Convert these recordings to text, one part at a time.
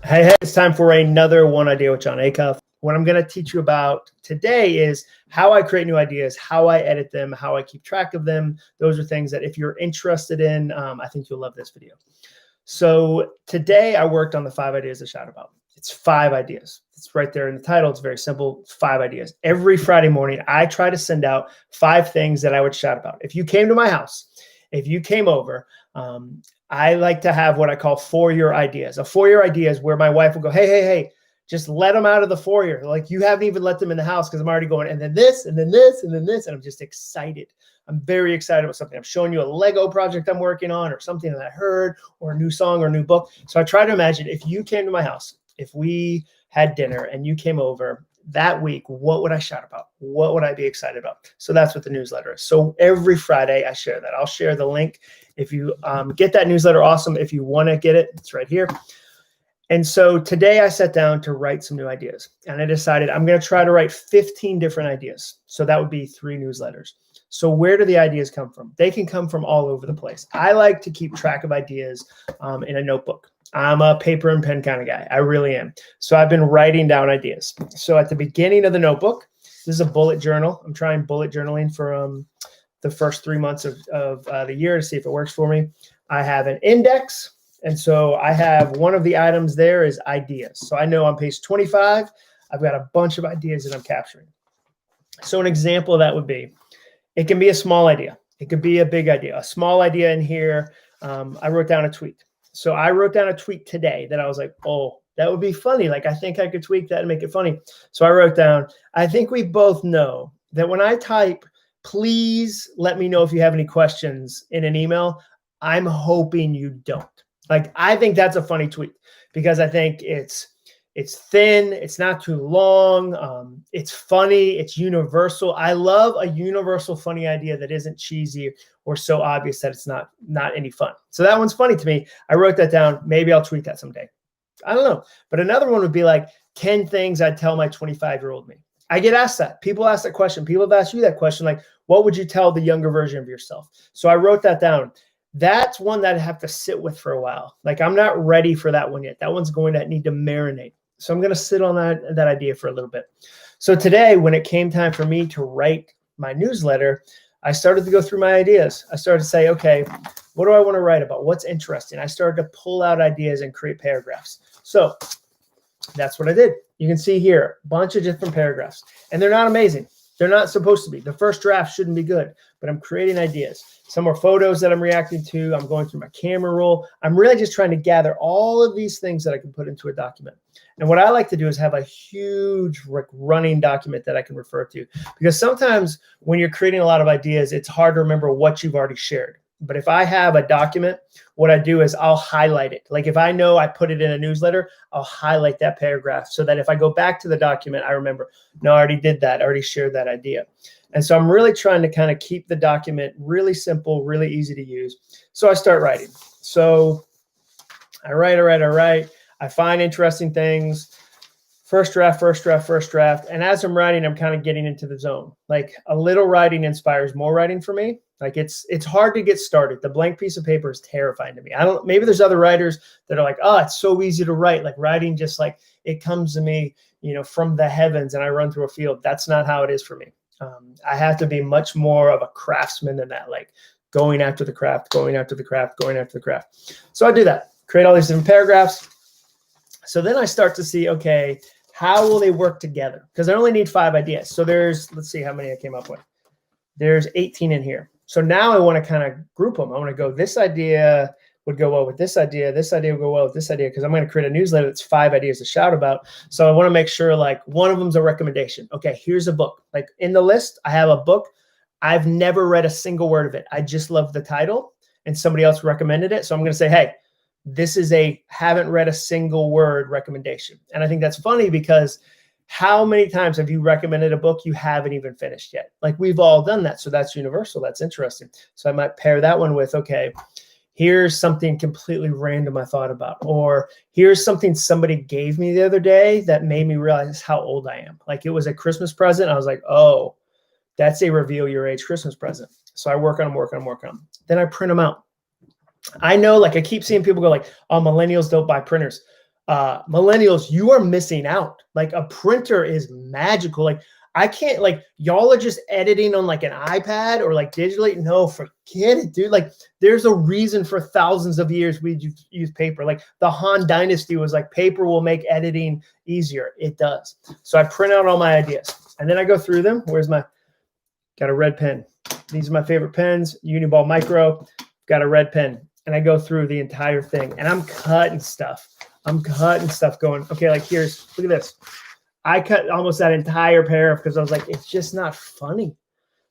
Hey, it's time for another One Idea with Jon Acuff. What I'm going to teach you about today is how I create new ideas, how I edit them, how I keep track of them. Those are things that if you're interested in, I think you'll love this video. So today I worked on the 5 ideas to shout about. It's 5 ideas. It's right there in the title. It's very simple. 5 ideas. Every Friday morning, I try to send out 5 things that I would shout about. If you came to my house, if you came over, I like to have what I call foyer ideas. A foyer idea is where my wife will go, hey, just let them out of the foyer. Like you haven't even let them in the house because I'm already going, and then this, and then this, and then this. And I'm just excited. I'm very excited about something. I'm showing you a Lego project I'm working on or something that I heard or a new song or a new book. So I try to imagine if you came to my house, if we had dinner and you came over that week, what would I shout about? What would I be excited about? So that's what the newsletter is. So every Friday I share that. I'll share the link. If you get that newsletter, awesome. If you want to get it, it's right here. And so today I sat down to write some new ideas and I decided I'm going to try to write 15 different ideas. So that would be 3 newsletters. So where do the ideas come from? They can come from all over the place. I like to keep track of ideas in a notebook. I'm a paper and pen kind of guy. I really am. So I've been writing down ideas. So at the beginning of the notebook, this is a bullet journal. I'm trying bullet journaling for the first 3 months of the year to see if it works for me. I have an index. And so I have one of the items there is ideas. So I know on page 25, I've got a bunch of ideas that I'm capturing. So an example of that would be, it can be a small idea. It could be a big idea. A small idea in here, I wrote down a tweet. So I wrote down a tweet today that I was like, oh, that would be funny. Like, I think I could tweak that and make it funny. So I wrote down, I think we both know that when I type, please let me know if you have any questions in an email, I'm hoping you don't. Like, I think that's a funny tweet because I think it's thin, it's not too long, it's funny, it's universal. I love a universal funny idea that isn't cheesy or so obvious that it's not any fun. So that one's funny to me. I wrote that down. Maybe I'll tweet that someday. I don't know. But another one would be like 10 things I'd tell my 25-year-old me. I get asked that. People ask that question. People have asked you that question, like, what would you tell the younger version of yourself? So I wrote that down. That's one that I have to sit with for a while. Like, I'm not ready for that one yet. That one's going to need to marinate. So I'm going to sit on that idea for a little bit. So today, when it came time for me to write my newsletter, I started to go through my ideas. I started to say, okay, what do I want to write about? What's interesting? I started to pull out ideas and create paragraphs. So that's what I did. You can see here, a bunch of different paragraphs, and they're not amazing. They're not supposed to be. The first draft shouldn't be good, but I'm creating ideas. Some are photos that I'm reacting to. I'm going through my camera roll. I'm really just trying to gather all of these things that I can put into a document. And what I like to do is have a huge running document that I can refer to, because sometimes when you're creating a lot of ideas, it's hard to remember what you've already shared. But if I have a document, what I do is I'll highlight it. Like if I know I put it in a newsletter, I'll highlight that paragraph so that if I go back to the document, I remember, no, I already did that. I already shared that idea. And so I'm really trying to kind of keep the document really simple, really easy to use. So I start writing. So I write. I find interesting things. First draft. And as I'm writing, I'm kind of getting into the zone. Like a little writing inspires more writing for me. Like it's hard to get started. The blank piece of paper is terrifying to me. Maybe there's other writers that are like, oh, it's so easy to write. Like writing just like it comes to me, from the heavens and I run through a field. That's not how it is for me. I have to be much more of a craftsman than that, like going after the craft. So I do that, create all these different paragraphs. So then I start to see, okay, how will they work together? Because I only need 5 ideas. So let's see how many I came up with. There's 18 in here. So now I want to kind of group them. I want to go, this idea would go well with this idea. This idea would go well with this idea, because I'm going to create a newsletter that's 5 ideas to shout about. So I want to make sure like one of them is a recommendation. Okay, here's a book. Like in the list, I have a book. I've never read a single word of it. I just love the title and somebody else recommended it. So I'm going to say, hey, this is a haven't read a single word recommendation. And I think that's funny because how many times have you recommended a book you haven't even finished yet? Like we've all done that. So that's universal. That's interesting. So I might pair that one with, okay, here's something completely random I thought about, or here's something somebody gave me the other day that made me realize how old I am. Like it was a Christmas present. I was like, oh, that's a reveal your age Christmas present. So I work on them. Then I print them out. I know, like I keep seeing people go like, oh, millennials don't buy printers. Millennials, you are missing out. Like a printer is magical. Like I can't, like y'all are just editing on like an iPad or like digitally. No, forget it, dude. Like there's a reason for thousands of years we use paper. Like the Han Dynasty was like paper will make editing easier. It does. So I print out all my ideas and then I go through them. Got a red pen. These are my favorite pens, Uniball Micro, got a red pen. And I go through the entire thing and I'm cutting stuff. Going, okay, like look at this. I cut almost that entire paragraph because I was like, it's just not funny.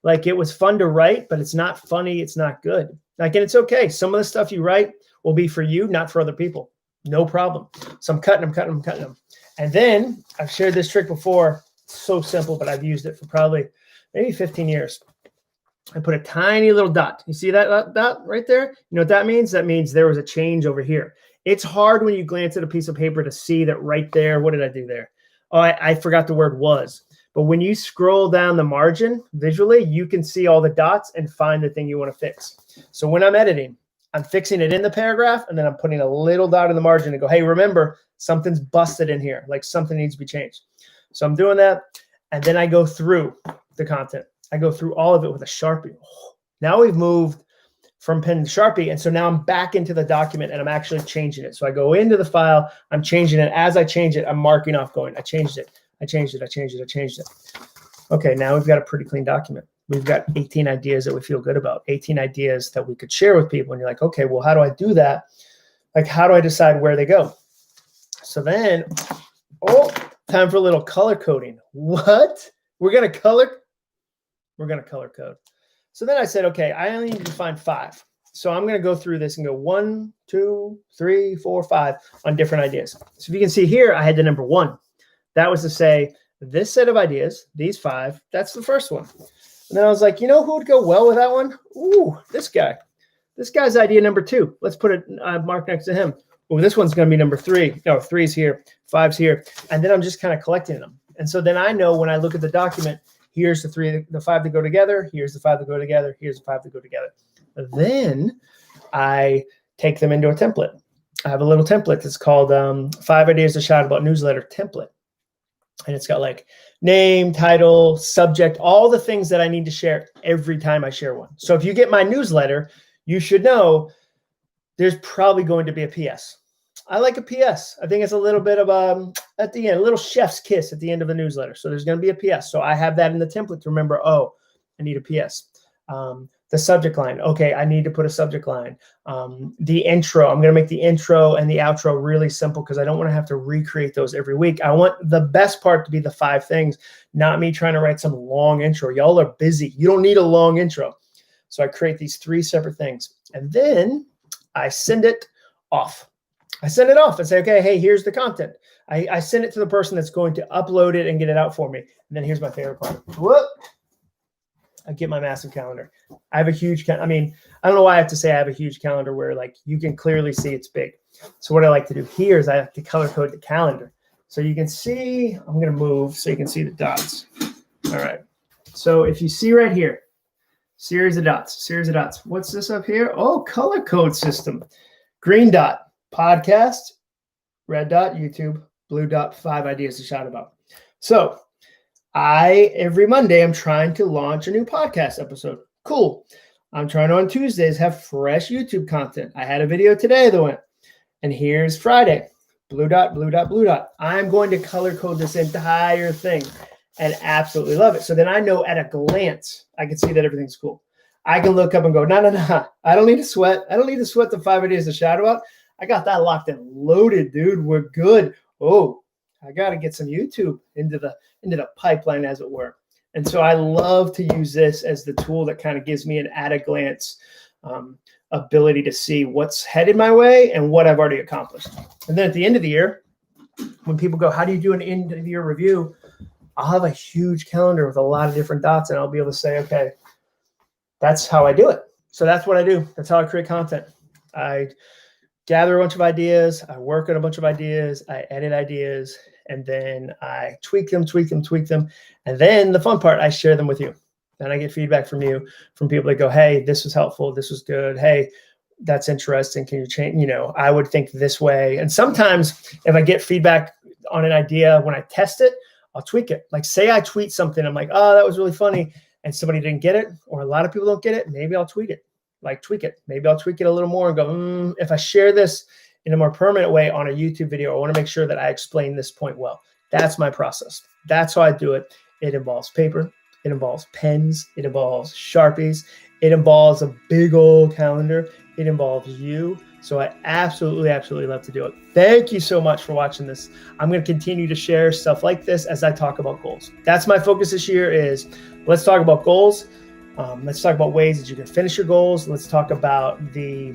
Like it was fun to write, but it's not funny. It's not good. Like, and it's okay. Some of the stuff you write will be for you, not for other people. No problem. So I'm cutting them. And then I've shared this trick before. It's so simple, but I've used it for probably maybe 15 years. I put a tiny little dot. You see that dot right there? You know what that means? That means there was a change over here. It's hard when you glance at a piece of paper to see that right there. What did I do there? Oh, I forgot the word was. But when you scroll down the margin visually, you can see all the dots and find the thing you want to fix. So when I'm editing, I'm fixing it in the paragraph, and then I'm putting a little dot in the margin and go, hey, remember, something's busted in here. Like something needs to be changed. So I'm doing that. And then I go through the content. I go through all of it with a Sharpie. Now we've moved from pen to Sharpie. And so now I'm back into the document and I'm actually changing it. So I go into the file, I'm changing it. As I change it, I'm marking off going, I changed it. Okay, now we've got a pretty clean document. We've got 18 ideas that we feel good about, 18 ideas that we could share with people. And you're like, okay, well, how do I do that? Like, how do I decide where they go? So then, time for a little color coding. What? We're going to color code. So then I said, okay, I only need to find 5. So I'm going to go through this and go 1, 2, 3, 4, 5 on different ideas. So if you can see here, I had the number 1. That was to say this set of ideas, these 5, that's the first one. And then I was like, you know who would go well with that one? Ooh, this guy. This guy's idea number 2. Let's put a mark next to him. Oh, this one's going to be number 3. No, 3's here, 5's here. And then I'm just kind of collecting them. And so then I know when I look at the document, here's the 5 that go together. Here's the 5 that go together. Here's the 5 that go together. Then I take them into a template. I have a little template that's called 5 Ideas to Shout About Newsletter Template. And it's got like name, title, subject, all the things that I need to share every time I share one. So if you get my newsletter, you should know there's probably going to be a PS. I like a PS. I think it's a little bit of at the end, a little chef's kiss at the end of the newsletter. So there's going to be a PS. So I have that in the template to remember, oh, I need a PS. The subject line. Okay, I need to put a subject line. The intro. I'm going to make the intro and the outro really simple because I don't want to have to recreate those every week. I want the best part to be the 5 things, not me trying to write some long intro. Y'all are busy. You don't need a long intro. So I create these 3 separate things. And then I send it off. I send it off and say, okay, hey, here's the content. I send it to the person that's going to upload it and get it out for me. And then here's my favorite part. Whoop. I get my massive calendar. I have a huge, I don't know why I have to say I have a huge calendar where like you can clearly see it's big. So what I like to do here is I have to color code the calendar. So you can see, I'm going to move so you can see the dots. All right. So if you see right here, series of dots. What's this up here? Oh, color code system. Green dot, podcast. Red dot, YouTube. Blue dot, 5 ideas to shout about. So every Monday, I'm trying to launch a new podcast episode. Cool. I'm trying to, on Tuesdays, have fresh YouTube content. I had a video today that went. And here's Friday. Blue dot, blue dot, blue dot. I'm going to color code this entire thing and absolutely love it. So then I know at a glance, I can see that everything's cool. I can look up and go, no. I don't need to sweat. I don't need to sweat the 5 ideas to shout about. I got that locked and loaded, dude. We're good. Oh, I got to get some YouTube into the pipeline, as it were. And so I love to use this as the tool that kind of gives me an at-a-glance ability to see what's headed my way and what I've already accomplished. And then at the end of the year, when people go, how do you do an end-of-year review? I'll have a huge calendar with a lot of different dots, and I'll be able to say, okay, that's how I do it. So that's what I do. That's how I create content. I gather a bunch of ideas. I work on a bunch of ideas. I edit ideas. And then I tweak them. And then the fun part, I share them with you. Then I get feedback from you, from people that go, hey, this was helpful. This was good. Hey, that's interesting. Can you change? I would think this way. And sometimes if I get feedback on an idea, when I test it, I'll tweak it. Like say I tweet something, I'm like, oh, that was really funny, and somebody didn't get it, or a lot of people don't get it, maybe I'll tweak it. Maybe I'll tweak it a little more and go, if I share this in a more permanent way on a YouTube video, I want to make sure that I explain this point well. That's my process. That's how I do it. It involves paper. It involves pens. It involves Sharpies. It involves a big old calendar. It involves you. So I absolutely, absolutely love to do it. Thank you so much for watching this. I'm going to continue to share stuff like this as I talk about goals. That's my focus this year is let's talk about goals. Let's talk about ways that you can finish your goals. Let's talk about the,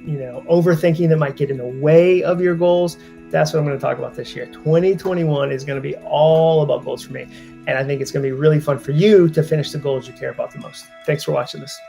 overthinking that might get in the way of your goals. That's what I'm going to talk about this year. 2021 is going to be all about goals for me. And I think it's going to be really fun for you to finish the goals you care about the most. Thanks for watching this.